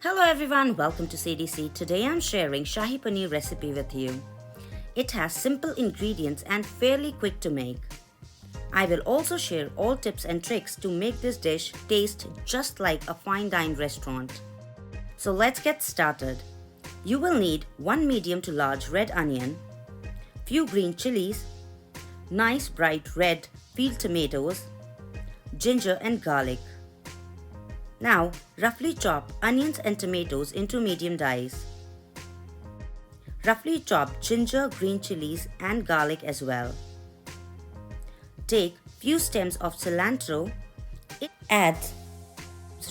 Hello everyone, welcome to CDC. Today I'm sharing Shahi Paneer recipe with you. It has simple ingredients and fairly quick to make. I will also share all tips and tricks to make this dish taste just like a fine dine restaurant. So let's get started. You will need 1 medium to large red onion, few green chilies, nice bright red peeled tomatoes, ginger and garlic. Now, roughly chop onions and tomatoes into medium dice. Roughly chop ginger, green chilies and garlic as well. Take few stems of cilantro. It adds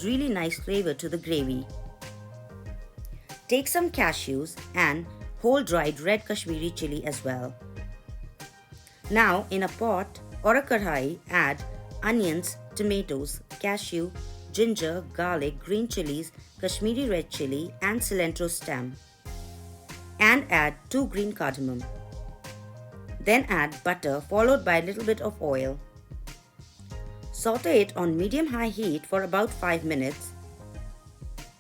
really nice flavor to the gravy. Take some cashews and whole dried red Kashmiri chili as well. Now, in a pot or a kadhai, add onions, tomatoes, cashew, ginger, garlic, green chilies, Kashmiri red chili and cilantro stem. And add 2 green cardamom. Then add butter followed by a little bit of oil. Saute it on medium-high heat for about 5 minutes.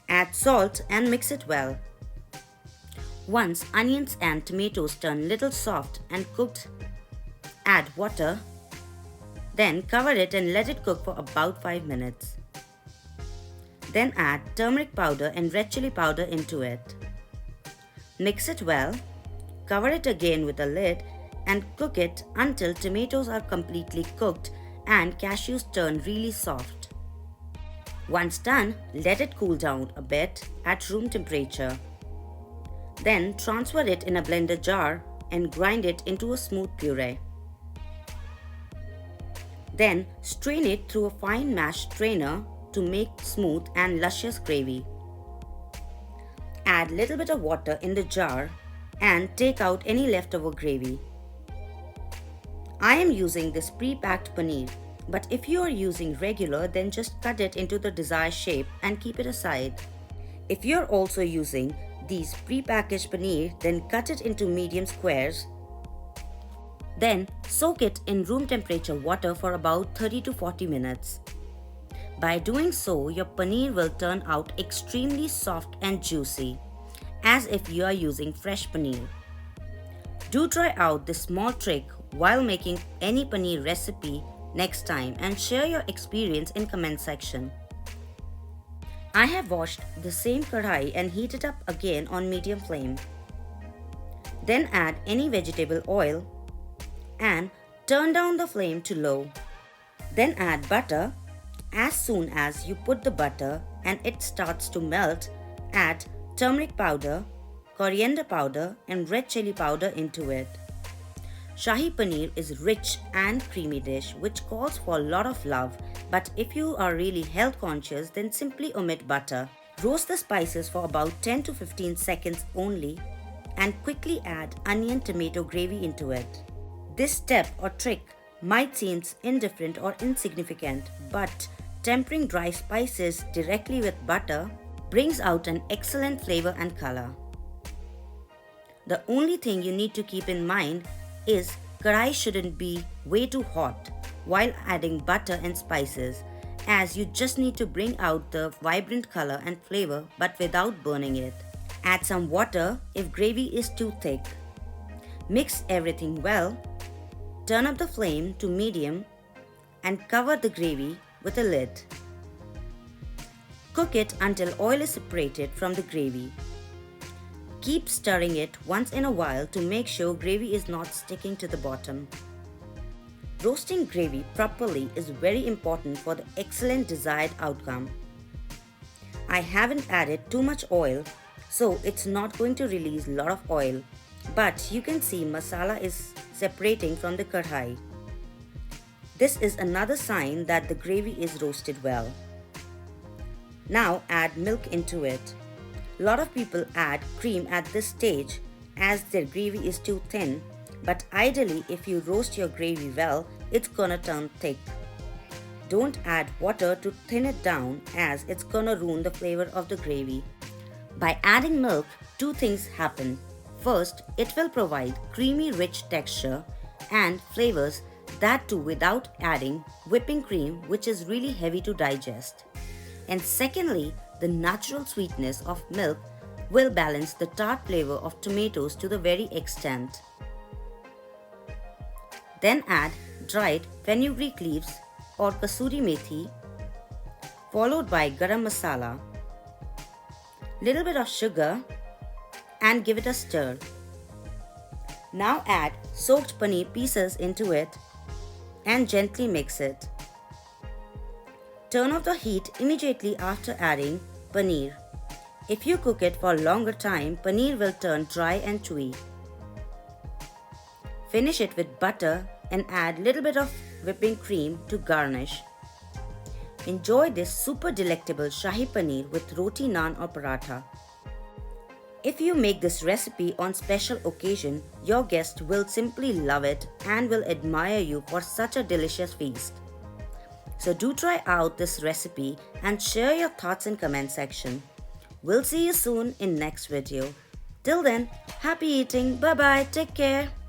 Add salt and mix it well. Once onions and tomatoes turn little soft and cooked, add water. Then cover it and let it cook for about 5 minutes. Then add turmeric powder and red chili powder into it. Mix it well, cover it again with a lid and cook it until tomatoes are completely cooked and cashews turn really soft. Once done, let it cool down a bit at room temperature. Then transfer it in a blender jar and grind it into a smooth puree. Then strain it through a fine mash strainer to make smooth and luscious gravy. Add little bit of water in the jar and take out any leftover gravy. I am using this pre-packed paneer, but if you are using regular, then just cut it into the desired shape and keep it aside. If you are also using these pre-packaged paneer, then cut it into medium squares. Then soak it in room temperature water for about 30 to 40 minutes. By doing so, your paneer will turn out extremely soft and juicy, as if you are using fresh paneer. Do try out this small trick while making any paneer recipe next time and share your experience in comment section. I have washed the same kadhai and heat it up again on medium flame. Then add any vegetable oil and turn down the flame to low. Then add butter. As soon as you put the butter and it starts to melt, add turmeric powder, coriander powder and red chili powder into it. Shahi Paneer is rich and creamy dish which calls for a lot of love, but if you are really health conscious, then simply omit butter. Roast the spices for about 10 to 15 seconds only and quickly add onion tomato gravy into it. This step or trick might seem indifferent or insignificant, but tempering dry spices directly with butter brings out an excellent flavor and color. The only thing you need to keep in mind is kadai shouldn't be way too hot while adding butter and spices, as you just need to bring out the vibrant color and flavor but without burning it. Add some water if gravy is too thick. Mix everything well. Turn up the flame to medium and cover the gravy with a lid. Cook it until oil is separated from the gravy. Keep stirring it once in a while to make sure gravy is not sticking to the bottom. Roasting gravy properly is very important for the excellent desired outcome. I haven't added too much oil, so it's not going to release a lot of oil, but you can see masala is separating from the kadhai. This is another sign that the gravy is roasted well. Now add milk into it. A lot of people add cream at this stage as their gravy is too thin, but ideally if you roast your gravy well, it's gonna turn thick. Don't add water to thin it down as it's gonna ruin the flavor of the gravy. By adding milk, 2 things happen. First, it will provide creamy rich texture and flavors, that too without adding whipping cream, which is really heavy to digest. And secondly, the natural sweetness of milk will balance the tart flavor of tomatoes to the very extent. Then add dried fenugreek leaves or kasuri methi, followed by garam masala, little bit of sugar, and give it a stir. Now add soaked paneer pieces into it and gently mix it. Turn off the heat immediately after adding paneer. If you cook it for a longer time, paneer will turn dry and chewy. Finish it with butter and add little bit of whipping cream to garnish. Enjoy this super delectable Shahi Paneer with roti, naan or paratha. If you make this recipe on special occasion, your guest will simply love it and will admire you for such a delicious feast. So do try out this recipe and share your thoughts in comment section. We'll see you soon in next video. Till then, happy eating. Bye bye. Take care.